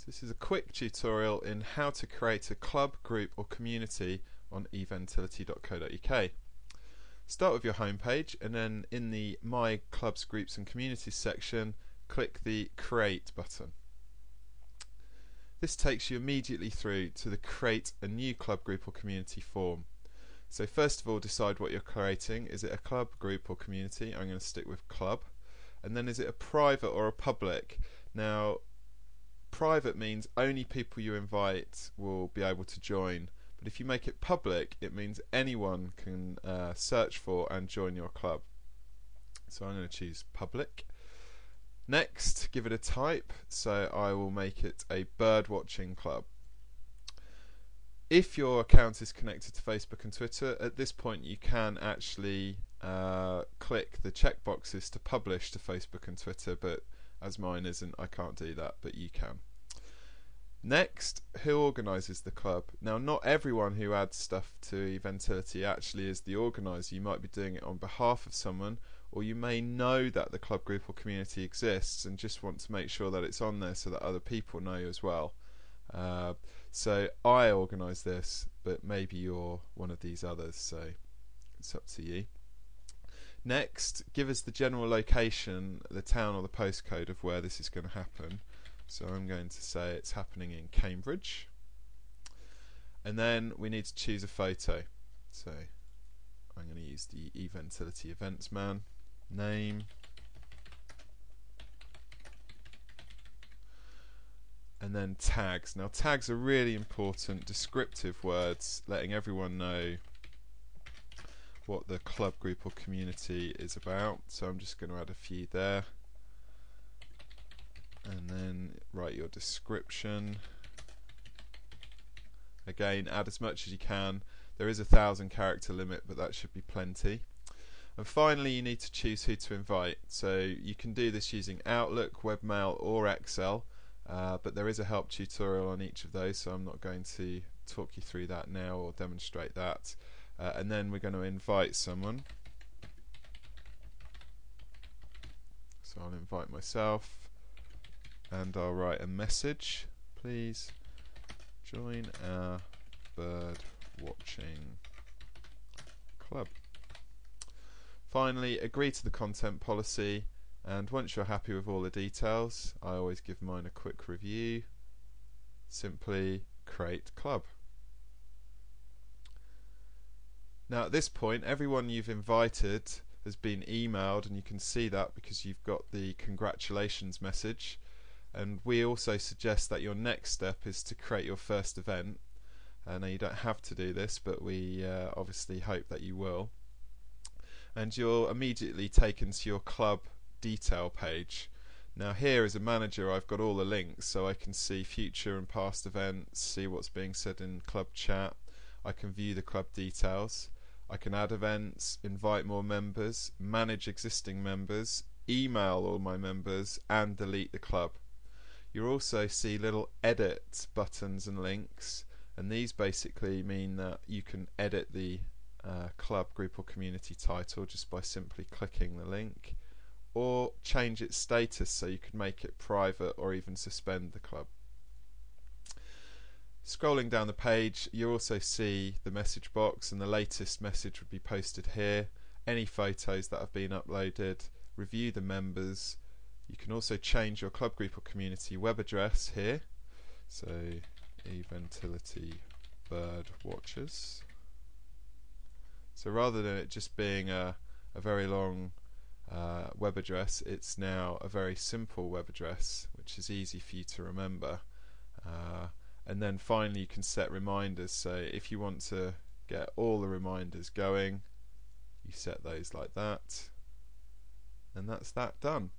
So this is a quick tutorial in how to create a club, group or community on eventility.co.uk. Start with your homepage and then in the My Clubs, Groups and Communities section click the Create button. This takes you immediately through to the Create a New Club, Group or Community form. So first of all, decide what you're creating. Is it a club, group or community? I'm going to stick with club. And then is it a private or a public? Now private means only people you invite will be able to join, but if you make it public it means anyone can search for and join your club. So I'm going to choose public. Next, give it a type, so I will make it a bird watching club. If your account is connected to Facebook and Twitter, at this point you can actually click the checkboxes to publish to Facebook and Twitter, but as mine isn't, I can't do that, but you can. Next, who organises the club? Now, not everyone who adds stuff to Eventility actually is the organiser. You might be doing it on behalf of someone, or you may know that the club, group or community exists and just want to make sure that it's on there so that other people know as well. So I organise this, but maybe you're one of these others, so it's up to you. Next, give us the general location, the town or the postcode of where this is going to happen. So I'm going to say it's happening in Cambridge. And then we need to choose a photo. So I'm going to use the Eventility Events Man. Name. And then tags. Now tags are really important, descriptive words, letting everyone know what the club, group or community is about. So I'm just going to add a few there. And then write your description. Again, add as much as you can. There is a 1,000 character limit, but that should be plenty. And finally, you need to choose who to invite. So you can do this using Outlook, Webmail or Excel, but there is a help tutorial on each of those, so I'm not going to talk you through that now or demonstrate that. And then we're going to invite someone. So I'll invite myself. And I'll write a message. Please join our bird watching club. Finally, agree to the content policy, and once you're happy with all the details, I always give mine a quick review. Simply create club. Now at this point, everyone you've invited has been emailed, and you can see that because you've got the congratulations message. And we also suggest that your next step is to create your first event. Now you don't have to do this, but we obviously hope that you will. And you're immediately taken to your club detail page. Now here as a manager I've got all the links, so I can see future and past events, see what's being said in club chat, I can view the club details, I can add events, invite more members, manage existing members, email all my members and delete the club. You'll also see little edit buttons and links, and these basically mean that you can edit the club, group or community title just by simply clicking the link, or change its status so you could make it private or even suspend the club. Scrolling down the page, you also see the message box, and the latest message would be posted here, any photos that have been uploaded, review the members. You can also change your club, group or community web address here, so Eventility Bird Watchers. So rather than it just being a very long web address, it's now a very simple web address which is easy for you to remember. And then finally you can set reminders, so if you want to get all the reminders going, you set those like that, and that's that done.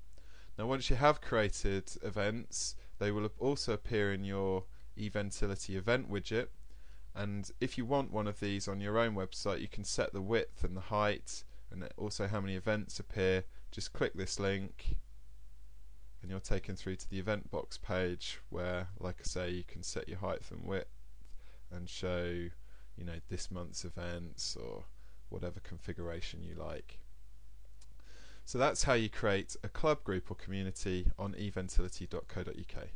Now once you have created events, they will also appear in your Eventility event widget, and if you want one of these on your own website you can set the width and the height and also how many events appear. Just click this link and you're taken through to the event box page where, like I say, you can set your height and width and show, you know, this month's events or whatever configuration you like. So that's how you create a club, group or community on eventility.co.uk.